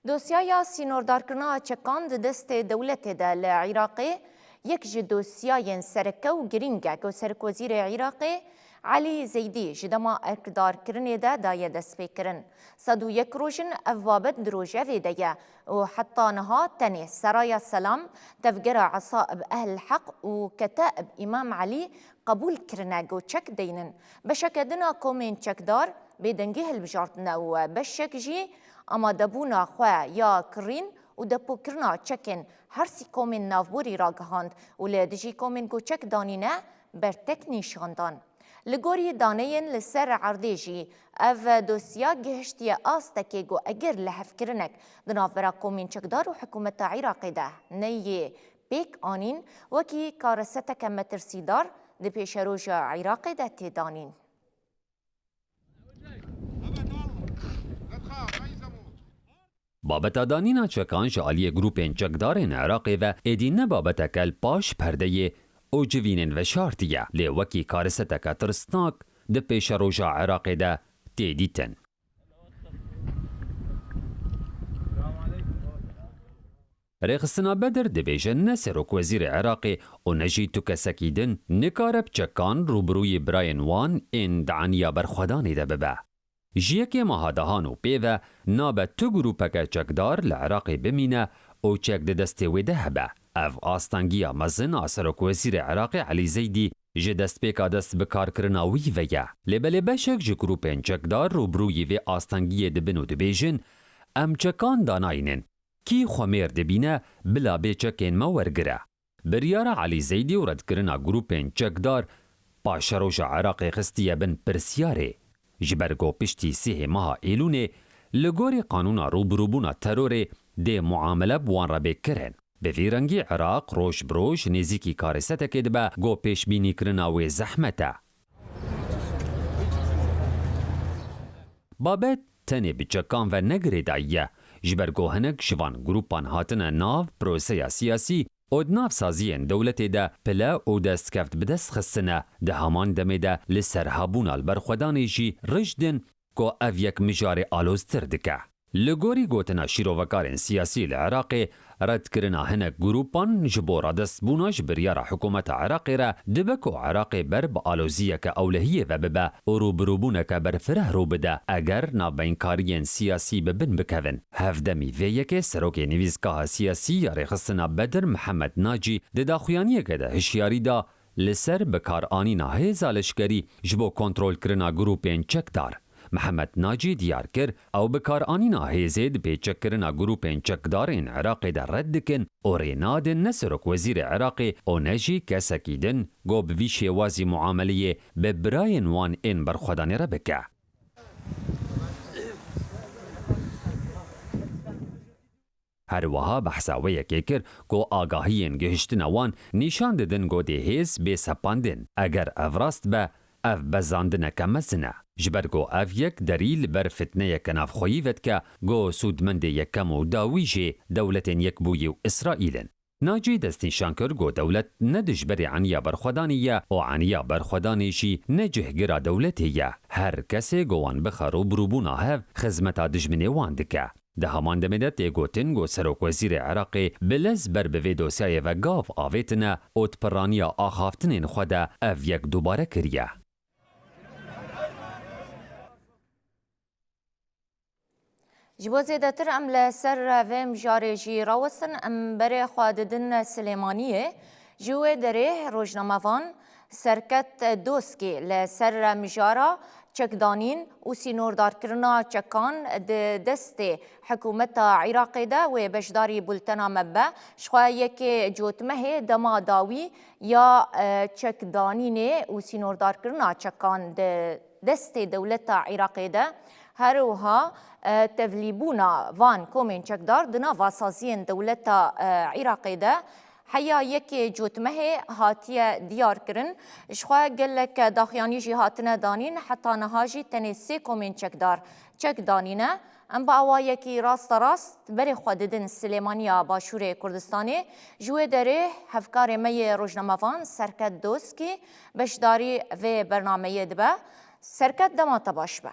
دوسیایا سینوردارکرنا چکان د دست دولت ده لعراقی یک ج دوسیاین سرکه و گرینگه که سرکوزیر عراقی علی زیدی جدما اقدار کرنه ده دایه دست بکرن. صدو یک روشن اوابد دروجه ویده و حتی نها تنه سرايا سلام تفجر عصائب أهل الحق و كتائب إمام علي قبول كرنا جو تشك دينن بشك دنا كومين تشك دار بدنجه البجارتنا و بشك جي اما دبونا خوا یا کرین و دپو کرنا چکن هرسی کومین نافبوری را گهاند و لدجی کومین گو چک دانینه برتک نیشاندان. لگوری دانین لسر عردیجی او دوسیا گهشتی آستکی گو اگر لحف کرنک دنافرا کومین چکدار و حکومت عراقی ده نیه بیک آنین وکی کارستک مترسیدار ده پیش روژ عراقی ده تیدانین. بابت دانینا چکان جالی گروپین چکدارین عراقی و ادینه بابت کل پاش پرده اوجوینین و شارتیه لی وکی کارستک ترسناک ده پیش روژا عراقی ده تیدیتن. رخصنا بدر دبیجن نسروک وزیر عراقی و نجی تو کسکیدن نکارب چکان روبروی براین وان این دعنیا برخودانی ده ببه. جیکی مهادهان و پیوه نابه تو گروپک چکدار لعراقی بمینه او چک ده دسته ویده هبه. او آستانگیا مزن آسروک وزیر عراقی علی زیدی جه دست پیکا دست بکار کرناوی ویه. لبه بشک جه گروپین چکدار روبروی و آستانگی دبنو دبیجن ام چکان داناینن کی خومیر دبینه بلا بی چکین مورگره. بریار علی زیدی و رد کرنا گروپین چکدار پاشروش عراقی خستیه بن پرسیاره. جبرگو پشتی سه ماه ایلونه لگوری قانون روبروبونا ترور ده معامله بوان را بکرن. به ویرنگی عراق روش بروش نزیکی کارسته کدبه گو پیش بینی کرناوی زحمته. بابت تنه بچکان و نگری دایه جبرگو هنگ شوان گروپان هاتن ناو پروسه سیاسی اودناف سازین دولت ده پلا او دست کفت بدست خستنه ده همان دمه ده لسرهابون البرخودانی جی رجدن که او یک مجار آلوزتر دکه. لگوری گوتنا شیروکارن سیاسی العراقی رد کرنا هنک گروپان جبورا دست بوناش بریار حکومت عراقی را دبکو عراقی بر با آلوزیه که اولهیه و ببه او روبروبونه که بر فره رو بده اگر نابینکارین سیاسی ببن بکوین. هفدمی ویه که سروک نویزگاه سیاسی یا رخصنا بدر محمد ناجی دداخویانیه که ده هشیاری دا لسر بکار آنینا هیزالشگری جبو کنترول کرنا گروپین چکدار. محمد ناجی دیار کر او بکار آنینا هیزید به چکرنا گروپین چکدارین عراقی در رد کن او رینادن نسرک وزیر عراقی او نجی کسکیدن گو بویشی وازی معاملیه به براین وان این برخودانی را بکه. هر وها بحثاویه که کر گو آگاهین گهشتن وان نیشان ددن گو ده هیز به سپاندن اگر افراست به اف بزاندنه کمزنه. جبرگو اف یک دلیل بر فتنه کناف خویوت که گو سودمند یکم و داویجه دولت یک بوی و اسرائیلن. ناجی دستنشان کر گو دولت ندش بری عنیا برخودانیه و عنیا برخودانیشی نجه گرا دولتیه. هر کسی گوان بخارو بروبونا هف خزمتا دجمنه واندکه. ده همان دمدت گوتن گو سروک وزیر عراقی بلز بر به دوسیای و گاف آویتنه اوت پرانیا آخافتنین خوده اف یک دوباره کریه. جبو زیدتر ام لسر ویم جاری جی راوستن ام بری خواددن سلیمانیه جوه دره روجناموان سرکت دوسکی لسر مجارا چکدانین و سینوردار کرنا چکان دست حکومت عراقی ده و بشداری بلتنا مبه شخواه یک جوتمه دما داوی یا چکدانین و سینوردار کرنا چکان دست دولت عراقی ده هروها تفلیبونا وان کومین چکدار دنا واسازین دولت عراقی ده حیا یک جوتمه هاتیه دیار کرن شخواه گلک داخیانی جی هاتنه دانین حتی نهاجی تنیسی کومین چکدار چک دانینه ام با اوایه کی راست بری خوددن سلیمانیا باشور کردستانی جوه داره هفکار می روجناموان سرکت دوسکی بشداری و برنامه دبه سرکت دماتا باش به.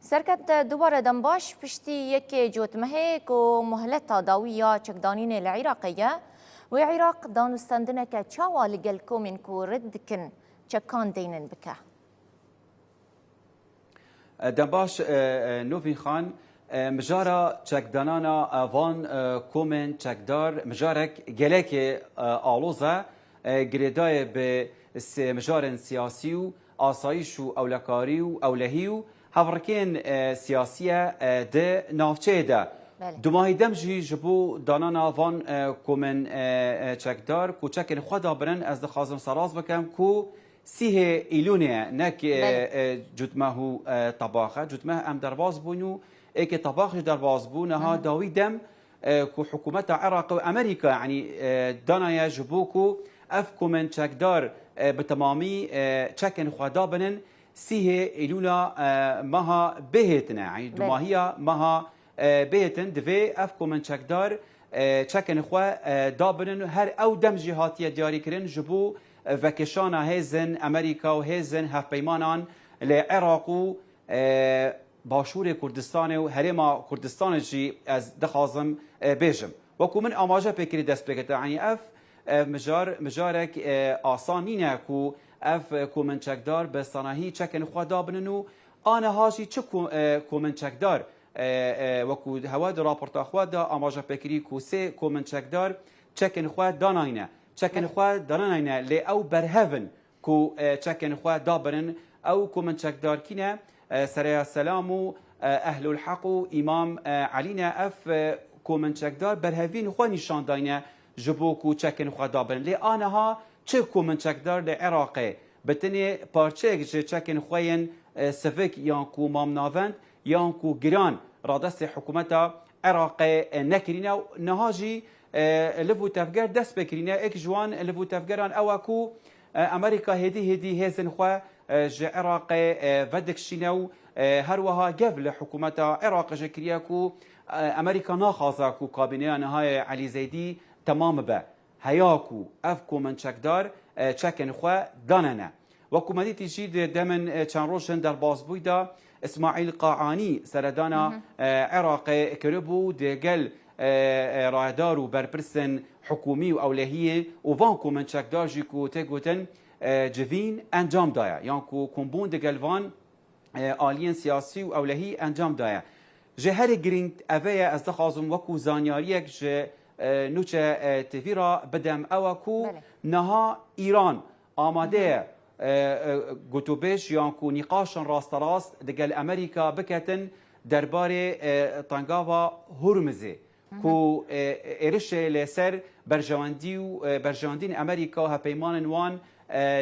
سرکت دوباره دنباش پشتی یک جوتمهک و مهلت داوی یا چکدانین العراقیه و عراق دانستندنه که چاوا لگل کومین کو رد کن چکان دینن بکه. دنباش نوفین خان مجارا چکدانانا وان کومن چکدار مجارک گلک آلوزه گریدای به مجارن سیاسی و آسایش و اولکاری و اولهی و هفرکین سیاسیه ده نافچه ده دوماهی دمجی جبو دانانا وان کومن چکدار کو چکن خدا برن از دخوازم سراز بکم کو سیه ایلونه نک جتمه طباخه جتمه ام درواز بونو ایک طباخ درواز بونها داوی دم کو حکومت عراق و امریکا یعنی دانایا جبو کو اف کومن چکدار به تمامی چکن خدا برن سیه ایلونا ماها بهتنا یعنی دوماهیا ماها بهتن دوی اف کومن چکدار چکن خوا دابرن هر او دم جهاتیه دیاری کرن جبو وکشانا هزن امریکا و هزن هف پیمانان لعراق و باشور کردستان و هرما کردستان جی از دخوازم بیجم وکو من آماجه پیکری دست بکتا یعنی اف مجارک آسانینه کو اف کومن چکدار به صناهی چکن خوا دابنن آنه هاشی چه کومن چکدار وکو هوا در راپورتا خوا دا آماجه پیکری کو سه کومن چکدار چکن خوا داناینه چکن خوا داناینه لی او برهون کو چکن خوا دابرن او کومن چکدار کینه سریا سلام و اهل الحق و امام علینا اف کومن چکدار برهوین خوا نشان داینه جبو کو چکن خوا دابرن لی آنها چه کومن چکدار لی عراقه بتنی پارچه چکن خواین سفک یا کو مامناوند یا کو گران رادست حکومت عراق نکرینه و نهاجی لفو تفگر دست بکرینه اک جوان لفو تفگران او کو امریکا هدی هزن خوا عراق ودکشینه و هر وها قبل حکومت عراق جکریه کو امریکا ناخازا کو کابینه نهای علی زیدی تمام به هیاکو اف کومن چکدار چکن خوا داننه و کومدی تیجید دمن چند روشن در بازبویدا اسماعیل قاعانی سردانا عراق کربو دگل راهدار و برپرسن حکومی و اولهیه و وان کومن چکدار جی کو تگوتن جوین انجام دایا یان کو کمبون دگل وان آلین سیاسی و اولهی انجام دایا جهر گرینگ اوه از دخوازم وکو زانیاریک جه نوچه تفیرا بدم او کو نها ایران آماده گوتوبش یا کو نقاشن راست راست دگل امریکا بکتن درباره تنگاوا هرمزه کو ارش لسر برجواندین امریکا ها پیمان وان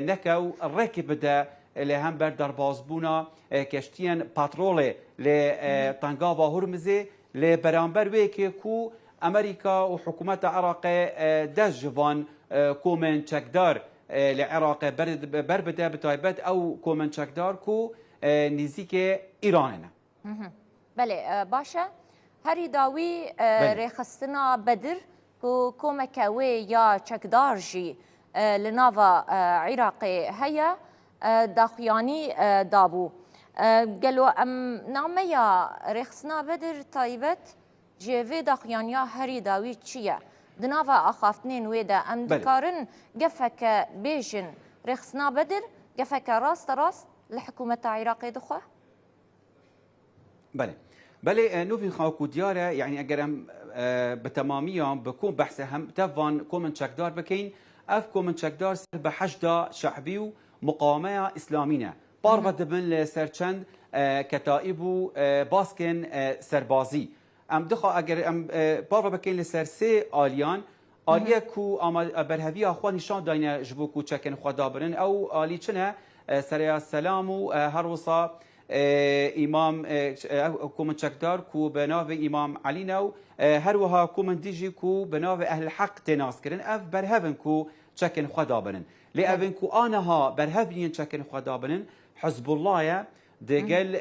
نکو رکب ده لهم بر دربازبونا کشتین پاترول لتنگاوا هرمزه لبرانبر ویکی کو امریکا و حکومت عراق دجوان کومن چکدار لعراق بربده بتایبت او کومن چکدار کو نزدیک ایرانه. بله باشه هری داوی رخصتنا بدر کو کومکوی یا چکدار جی لناوا عراق هيا داخياني دابو قالوا ام نعمه يا رخصنا بدر طيبت جيفي داخيانيا هري داوي تشيا دنافا اخافتنين ويدا ام دكارن قفك بيجن رخصنا بدر قفك راست لحكومه العراق دخوه بله نوفين خاوكو دياره يعني اگر ام بتماميا بكون بحث هم تفان كومن چکدار بكين اف کومن چکدار سر به حشد شعبی و مقاومه اسلامینه بارو دبن لسرچند کتائب و باسکن سربازی ام دخوا اگر ام بارو بکن لسر سه آلیان آلیه کو برهوی آخوا نشان داینه جبو کو چکن خدا برن او آلی چنه سریا سلام و هر وصا امام کومن چکدار کو به ناو امام علی نو هر وها کومن دیجی کو به ناو اهل حق تناس کرن اف برهون کو چکن خدا برن لی اوین کو آنها برهونین چکن خدا برن حزب الله دگل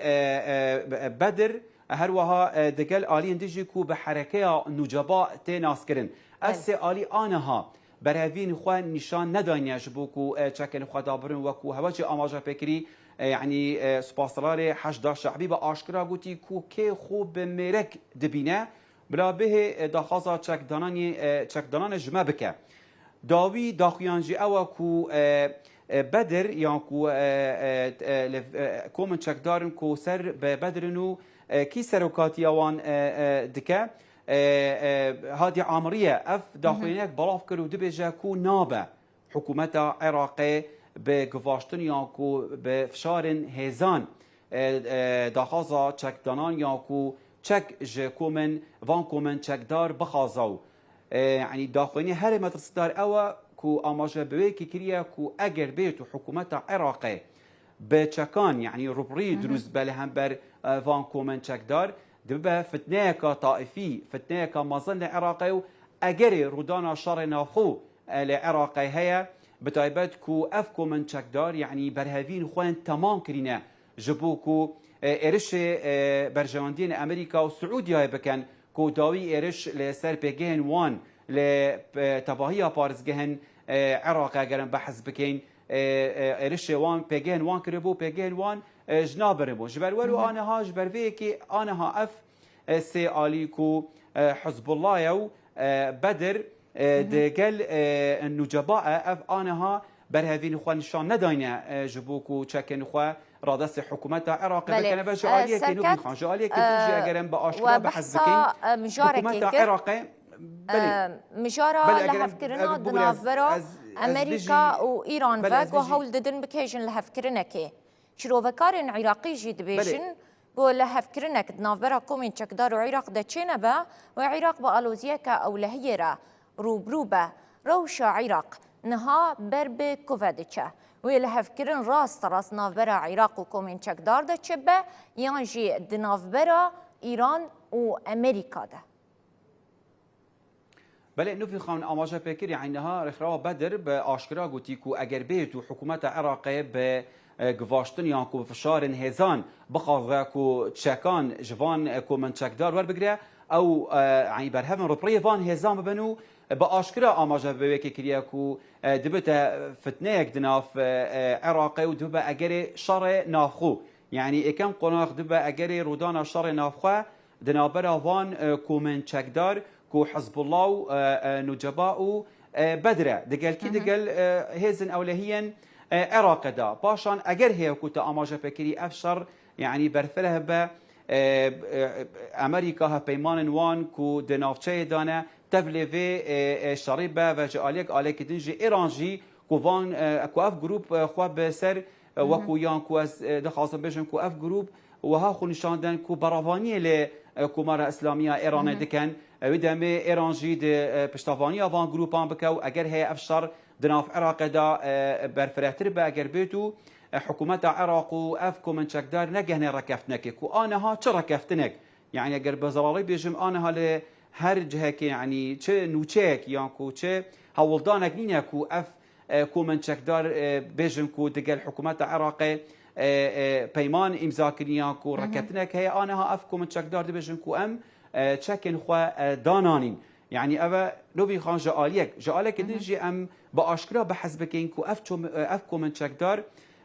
بدر هر وها دگل آلین دیجی کو به حرکه نجبا تناس کرن اس آلی آنها برهوین خو نشان نداینه جبو کو چکن خدا برن و کو هواجی آماجه فکری يعني سپاسلار حشد شعبی با آشکرا گوتی کو که خوب مرک دبینه بلا به داخازا چکدانان جمع بکه داوی داخیانجی او کو بدر یا کو کومن چکدارن کو سر به بدرنو کی سروکاتی آوان دکه هادی عامریه اف داخلینک بلاف کرو دبیجه کو نابه حکومت عراقی به گواشتن یا کو به فشار هزان داخازا چکدانان یا کو چک کومن وان کومن چکدار بخازاو يعني داخلين هر مدرسدار او كو اماجه بويكي كريا كو اگر بيتو حكومه عراقي بچكان يعني روبري دروز بلهم بر فان كومن چكدار دبا فتنه كا طائفي فتنه كا مازن عراقي اگر رودانا شر نافخو العراقي هي بتايبت كو اف كومن چكدار يعني برهفين خوان تمام كرينا جبوكو ارش برجواندين امريكا وسعوديا بكن کو داوی ارش لسر بگهن وان لتواهی پارزگهن عراق اگرم بحث بکن ارش وان بگهن وان کربو بگهن وان جنابرمو جبرولو آنها جبروی که آنها اف سی آلی کو حزب الله یو بدر دگل النجباء اف آنها برهوین خواه نشان نداینه جبوکو چکن خواه رادست حکومت عراق بکنه و جعالیه که نوبی خان جعالیه که دوجی اگرم با آشکرا بحث بکن حکومت عراق مجارة لهفكرنا دنافرا أمريكا وإيران فاق وهول ددن بكيجن لهفكرنا كي شروفكارن عراقي جيد بيجن بو لهفكرنك دنافرا كومين چكدار وعراق دا چينا با وعراق با ألوزيكا أو لهيرا روبروبا روشا عراق نها برب كوفادچا ويلهفكرن راست نافبرا عراق وكومين چكدار دا چبا يانجي دنافبرا إيران وأمريكا دا بله نوفي خان آماجه بكر يعني نها رخرا بدر بآشكرا قوتي كو اگر بيتو حكومة عراقي ب گواشتن یا کو فشار هزان بخواه کو چکان جوان کو من چکدار ور بگیره او يعني برهم روبري فان هزان ببنو بآشكرا آماجه بويكي كريا كو دبتا فتنه دناف عراقي ودبا اگر شر نافخو يعني اكم قناق دبا اگر رودانا شر نافخو دنابرا فان کو من چکدار کو حزب الله نجباء بدره دقال كي دقال هزن اولهيا عراق دا باشان اگر هي كوتا اماجه فكري افشر يعني برفله با امريكا ها بيمان وان كو دنافچه دانه تفليفي شريبه و جاليك عليك دنجي ايرانجي كو فان كو اف جروب خو بسر وكو يان كو از دخاصم بجن كو اف جروب وها خو نشاندن كو برافاني ل كومارا اسلاميه ايران دكن ودمي ايرانجي د پشتواني وان جروبان بكو اگر هي افشر دناف عراق دا برفرهتر با اگر بيتو حكومة عراق وافكو من شكدار نجهنا ركفتنك وانا چه ركفتنك يعني اگر بزراري بيجم انا ل هر جهك يعني چه نوچك يعني كو چه هولدانك نينا كو اف كو من شكدار بيجم كو دقل حكومة عراق بيمان امضا كريان كو ركفتنك هي انا افكو من شكدار بيجم كو ام چكن خو دانانين يعني أبا نوبي خان جعالك دنجي أم بأشكرا بحسب كينكو أفكو من شكدار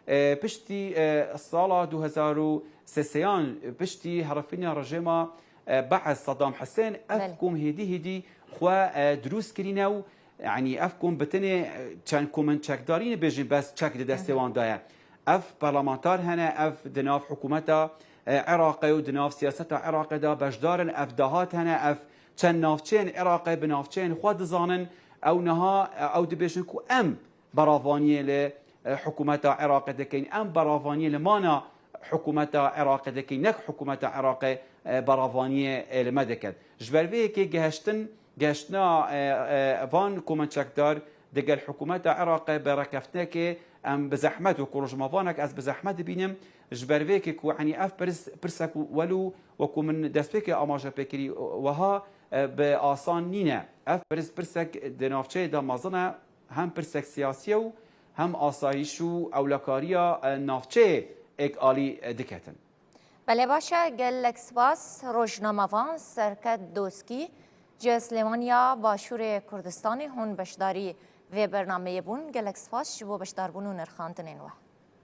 بشتي الصالة 2003 بشتي هرفينيا رجيما بعد صدام حسين أفكم هدي خوا دروس كريناو يعني أفكم بتني كانكم من شكدارين بيجي بس شك دستوان دايا أف برلمانتار هنا أف دناف حكومتها عراقي ودناف سياستها عراقي دا بجدارن أف دهات هنا أف چند نافچین عراقی بنافچین خود زانن او نها او دبیشن کو ام براوانی ل حکومت عراق دکین ام براوانی لمانا حکومت عراق دکین نک حکومت عراق براوانی لمدکد جبروی که گهشتنا وان کومنچکدار دگل حکومت عراق برکفتنه که ام بزحمت و کروج مافانک از بزحمت بینم جبروی که کو عنی اف پرسک ولو وکو من دستپیک آماجه پکری وها به آسان نینه اف پرسک دنافچه دامازنه هم پرسک سیاسی و هم آسایش و اولکاریا نافچه اک آلی دکتن بله باشه گلک سپاس روزنامه‌وان سرکت دوسکی جه سلیمانیا باشور کردستانی هون بشداری و برنامه بون گلک سپاس جبو بشدار بونو نرخاندنین و